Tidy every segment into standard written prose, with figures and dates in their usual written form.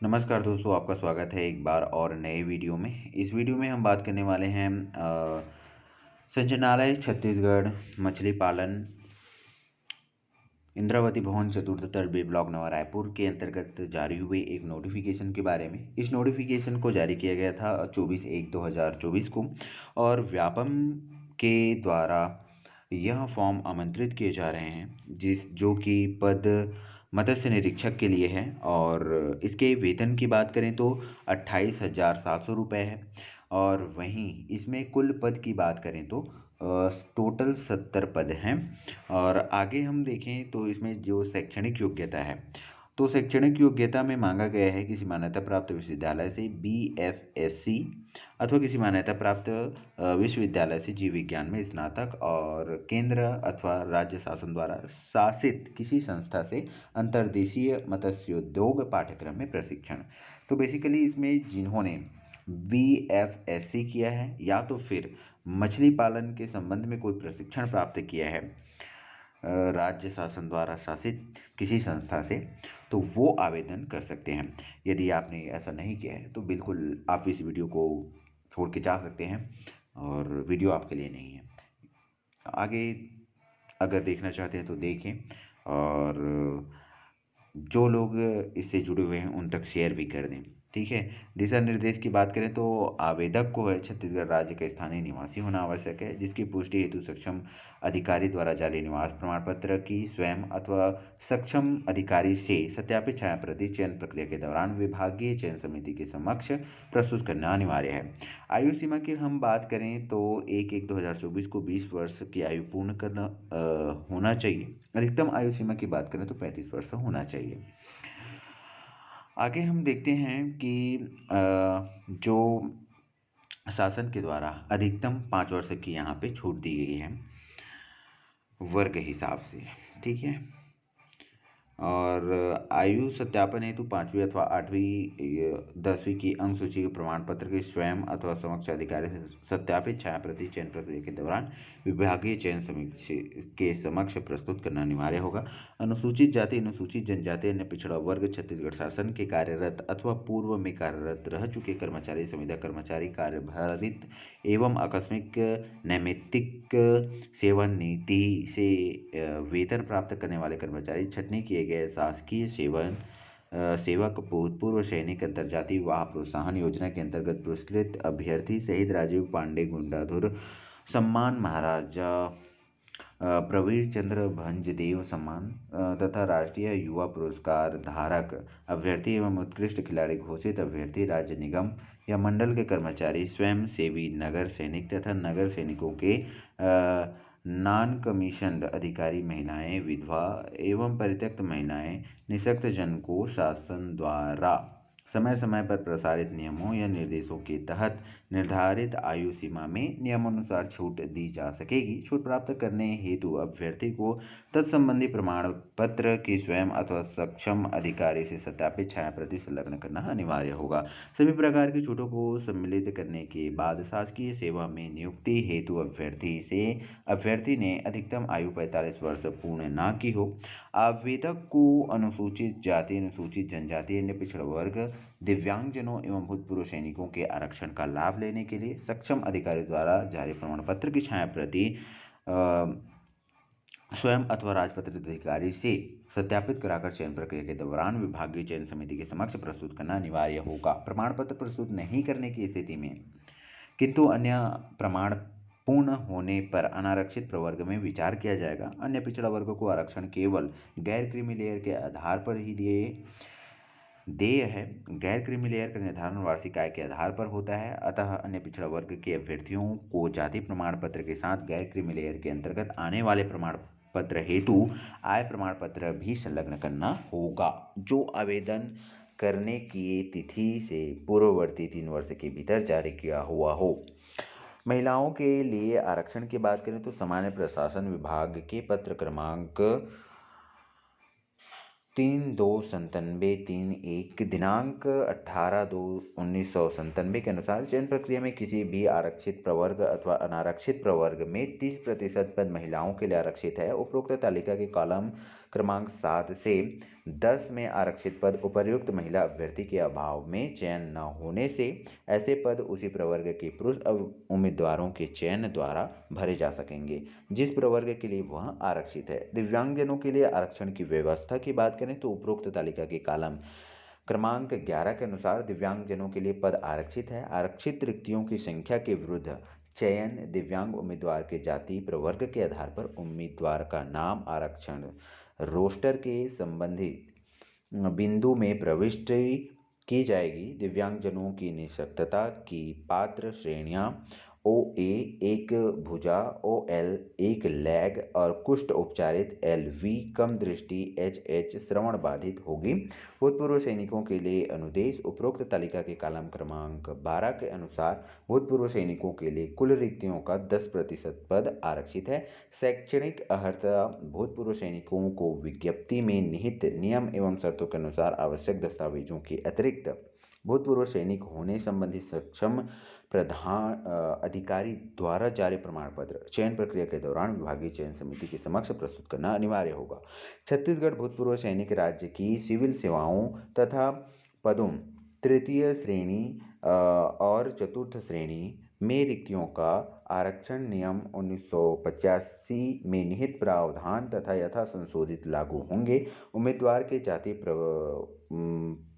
नमस्कार दोस्तों, आपका स्वागत है एक बार और नए वीडियो में। इस वीडियो में हम बात करने वाले हैं संचालनालय छत्तीसगढ़ मछली पालन इंद्रावती भवन चतुर्थ तल बी ब्लॉक नवा रायपुर के अंतर्गत जारी हुए एक नोटिफिकेशन के बारे में। इस नोटिफिकेशन को जारी किया गया था 24/1/2024 को और व्यापम के द्वारा यह फॉर्म आमंत्रित किए जा रहे हैं जो कि पद मत्स्य निरीक्षक के लिए है। और इसके वेतन की बात करें तो 28,700 रुपये है। और वहीं इसमें कुल पद की बात करें तो टोटल 70 पद हैं। और आगे हम देखें तो इसमें जो शैक्षणिक योग्यता है, तो शैक्षणिक योग्यता में मांगा गया है किसी मान्यता प्राप्त विश्वविद्यालय से BFSC अथवा किसी मान्यता प्राप्त विश्वविद्यालय से जीव विज्ञान में स्नातक और केंद्र अथवा राज्य शासन द्वारा शासित किसी संस्था से अंतर्देशीय मत्स्योद्योग पाठ्यक्रम में प्रशिक्षण। तो बेसिकली इसमें जिन्होंने BFSC किया है या तो फिर मछली पालन के संबंध में कोई प्रशिक्षण प्राप्त किया है राज्य शासन द्वारा शासित किसी संस्था से, तो वो आवेदन कर सकते हैं। यदि आपने ऐसा नहीं किया है तो बिल्कुल आप इस वीडियो को छोड़ के जा सकते हैं और वीडियो आपके लिए नहीं है। आगे अगर देखना चाहते हैं तो देखें, और जो लोग इससे जुड़े हुए हैं उन तक शेयर भी कर दें। ठीक है। दिशा निर्देश की बात करें तो आवेदक को है छत्तीसगढ़ राज्य का स्थानीय निवासी होना आवश्यक है, जिसकी पुष्टि हेतु सक्षम अधिकारी द्वारा जारी निवास प्रमाण पत्र की स्वयं अथवा सक्षम अधिकारी से सत्यापित छाया प्रति चयन प्रक्रिया के दौरान विभागीय चयन समिति के समक्ष प्रस्तुत करना अनिवार्य है। आयु सीमा की हम बात करें तो 1/1/2024 को 20 वर्ष की आयु पूर्ण करना होना चाहिए। अधिकतम आयु सीमा की बात करें तो 35 वर्ष होना चाहिए। आगे हम देखते हैं कि जो शासन के द्वारा अधिकतम 5 वर्ष की यहाँ पे छूट दी गई है वर्ग हिसाब से। ठीक है। और आयु सत्यापन हेतु 5वीं अथवा 8वीं 10वीं की अंक सूची के प्रमाण पत्र के स्वयं अथवा समक्ष अधिकारी से सत्यापित छाया प्रति चयन प्रक्रिया के दौरान विभागीय चयन समिति के समक्ष प्रस्तुत करना अनिवार्य होगा। अनुसूचित जाति अनुसूचित जनजाति अन्य पिछड़ा वर्ग छत्तीसगढ़ शासन के कार्यरत अथवा पूर्व में कार्यरत रह चुके कर्मचारी संविदा कर्मचारी कार्यभारित एवं आकस्मिक नैमित्तिक सेवानिवृत्ति से वेतन प्राप्त करने वाले कर्मचारी छंटनी किए गए शासकीय सेवक भूतपूर्व सैनिक अंतर्जातीय विवाह प्रोत्साहन योजना के अंतर्गत पुरस्कृत अभ्यर्थी शहीद राजीव पांडे गुंडाधुर सम्मान महाराजा प्रवीर चंद्र भंजदेव सम्मान तथा राष्ट्रीय युवा पुरस्कार धारक अभ्यर्थी एवं उत्कृष्ट खिलाड़ी घोषित अभ्यर्थी राज्य निगम या मंडल के कर्मचारी स्वयं सेवी नगर सैनिक तथा नगर सैनिकों के नॉन कमीशन्ड अधिकारी महिलाएं विधवा एवं परित्यक्त महिलाएं निःशक्त जन को शासन द्वारा समय समय पर प्रसारित नियमों या निर्देशों के तहत निर्धारित आयु सीमा में नियमानुसार छूट दी जा सकेगी। छूट प्राप्त करने हेतु अभ्यर्थी को तत्संबंधी प्रमाण पत्र की स्वयं अथवा सक्षम अधिकारी से सत्यापित छाया प्रति संलग्न करना अनिवार्य होगा। सभी प्रकार की छूटों को सम्मिलित करने के बाद शासकीय सेवा में नियुक्ति हेतु अभ्यर्थी ने अधिकतम आयु 45 वर्ष पूर्ण न की हो। आवेदक को अनुसूचित जाति अनुसूचित जनजाति अन्य पिछड़ा वर्ग दिव्यांगजनों एवं भूतपूर्व सैनिकों के आरक्षण का लाभ लेने के लिए सक्षम अधिकारी द्वारा जारी प्रमाण पत्र की छाया प्रति स्वयं अथवा राजपत्रित अधिकारी से सत्यापित कराकर चयन प्रक्रिया के दौरान विभागीय चयन समिति के समक्ष प्रस्तुत करना अनिवार्य होगा। प्रमाण पत्र प्रस्तुत नहीं करने की स्थिति में किंतु अन्य प्रमाण पूर्ण होने पर अनारक्षित प्रवर्ग में विचार किया जाएगा। अन्य पिछड़ा वर्ग को आरक्षण केवल गैर क्रीमी लेयर के आधार पर ही देय है। गैर क्रीमी लेयर का निर्धारण वार्षिक आय के आधार पर होता है। अतः अन्य पिछड़ा वर्ग के अभ्यर्थियों को जाति प्रमाण पत्र के साथ गैर क्रीमी लेयर के अंतर्गत आने वाले प्रमाण पत्र हेतु आय प्रमाण पत्र भी संलग्न करना होगा, जो आवेदन करने की तिथि से पूर्ववर्ती 3 वर्ष के भीतर जारी किया हुआ हो। महिलाओं के लिए आरक्षण की बात करें तो सामान्य प्रशासन विभाग के पत्र क्रमांक 3297/31 दिनांक 18/2/1997 के अनुसार चयन प्रक्रिया में किसी भी आरक्षित प्रवर्ग अथवा अनारक्षित प्रवर्ग में 30% पद महिलाओं के लिए आरक्षित है। उपरोक्त तालिका के कॉलम क्रमांक 7 से 10 में आरक्षित पद उपर्युक्त महिला अभ्यर्थी के अभाव में चयन न होने से ऐसे पद उसी प्रवर्ग के पुरुष उम्मीदवारों के चयन द्वारा भरे जा सकेंगे जिस प्रवर्ग के लिए वह आरक्षित है। दिव्यांगजनों के लिए आरक्षण की व्यवस्था की बात करें तो उपरोक्त तालिका के कॉलम क्रमांक 11 के अनुसार दिव्यांगजनों के लिए पद आरक्षित है। आरक्षित रिक्तियों की संख्या के विरुद्ध चयन दिव्यांग उम्मीदवार के जाति प्रवर्ग के आधार पर उम्मीदवार का नाम आरक्षण रोस्टर के संबंधित बिंदु में प्रविष्टि की जाएगी। दिव्यांगजनों की निःशक्तता की पात्र श्रेणियां OA एक भुजा, OL एक लैग और कुष्ठ उपचारित LV कम दृष्टि HH श्रवण बाधित होगी। भूतपूर्व सैनिकों के लिए अनुदेश उपरोक्त तालिका के कॉलम क्रमांक 12 के अनुसार भूतपूर्व सैनिकों के लिए कुल रिक्तियों का 10% पद आरक्षित है। शैक्षणिक अर्हता भूतपूर्व सैनिकों को विज्ञप्ति में निहित नियम एवं शर्तों के अनुसार आवश्यक दस्तावेजों के अतिरिक्त भूतपूर्व सैनिक होने संबंधी सक्षम प्रधान अधिकारी द्वारा जारी प्रमाण पत्र चयन प्रक्रिया के दौरान विभागीय चयन समिति के समक्ष प्रस्तुत करना अनिवार्य होगा। छत्तीसगढ़ भूतपूर्व सैनिक राज्य की सिविल सेवाओं तथा पदों तृतीय श्रेणी और चतुर्थ श्रेणी में रिक्तियों का आरक्षण नियम 1985 में निहित प्रावधान तथा यथा संशोधित लागू होंगे। उम्मीदवार के जाति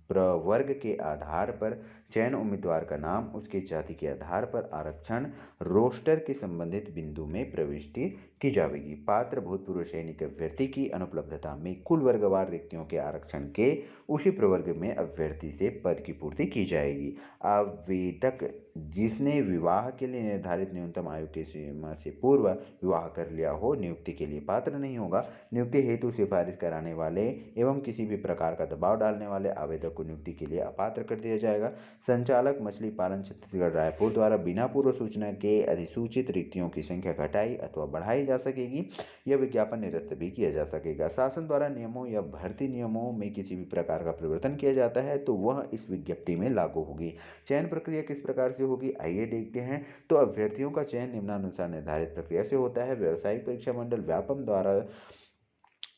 प्रवर्ग के आधार पर चयन उम्मीदवार का नाम उसके जाति के आधार पर आरक्षण रोस्टर के संबंधित बिंदु में प्रविष्टि की जाएगी। पात्र भूतपूर्व सैनिक अभ्यर्थी की अनुपलब्धता में कुल वर्गवार रिक्तियों के आरक्षण के उसी प्रवर्ग में अभ्यर्थी से पद की पूर्ति की जाएगी। आवेदक जिसने विवाह के लिए निर्धारित न्यूनतम आयु की सीमा से पूर्व विवाह कर लिया हो नियुक्ति के लिए पात्र नहीं होगा। नियुक्ति हेतु सिफारिश कराने वाले एवं किसी भी प्रकार का दबाव डालने वाले आवेदक को नियुक्ति के लिए अपात्र कर दिया जाएगा। संचालक मछली पालन छत्तीसगढ़ रायपुर द्वारा बिना पूर्व सूचना के अधिसूचित रिक्तियों की संख्या घटाई अथवा बढ़ाई जा सकेगी। यह विज्ञापन निरस्त भी किया जा सकेगा। शासन द्वारा नियमों या भर्ती नियमों में किसी भी प्रकार का परिवर्तन किया जाता है तो वह इस विज्ञप्ति में लागू होगी। चयन प्रक्रिया किस प्रकार से होगी आइए देखते हैं। तो अभ्यर्थियों का चयन निम्नानुसार निर्धारित प्रक्रिया से होता है। व्यावसायिक परीक्षा मंडल व्यापम द्वारा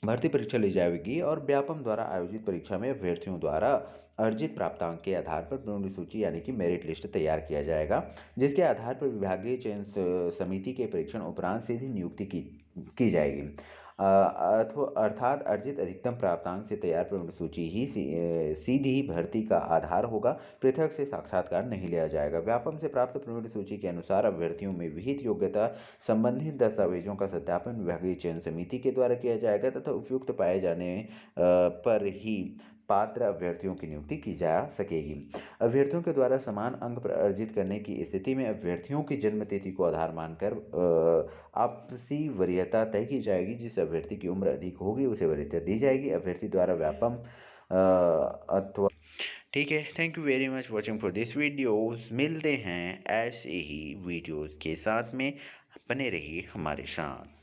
भर्ती परीक्षा ली जाएगी और व्यापम द्वारा आयोजित परीक्षा में अभ्यर्थियों द्वारा अर्जित प्राप्तांक के आधार पर प्रारंभिक सूची यानी कि मेरिट लिस्ट तैयार किया जाएगा जिसके आधार पर विभागीय चयन समिति के परीक्षण उपरांत सीधी नियुक्ति की जाएगी। अर्थात अर्जित अधिकतम प्राप्तांक से तैयार प्रारंभिक सूची ही सीधी भर्ती का आधार होगा। पृथक से साक्षात्कार नहीं लिया जाएगा। व्यापम से प्राप्त प्रारंभिक सूची के अनुसार अभ्यर्थियों में विहित योग्यता संबंधित दस्तावेजों का सत्यापन विभागीय चयन समिति के द्वारा किया जाएगा तथा उपयुक्त पाए जाने पर ही पात्र अभ्यर्थियों की नियुक्ति की जा सकेगी। अभ्यर्थियों के द्वारा समान अंक अर्जित करने की स्थिति में अभ्यर्थियों की जन्म तिथि को आधार मानकर आपसी वरीयता तय की जाएगी। जिस अभ्यर्थी की उम्र अधिक होगी उसे वरीयता दी जाएगी। अभ्यर्थी द्वारा व्यापम अथवा ठीक है। Thank you very much watching for this videos. मिलते हैं ऐसे ही वीडियोस के साथ में, बने रहिए हमारे साथ।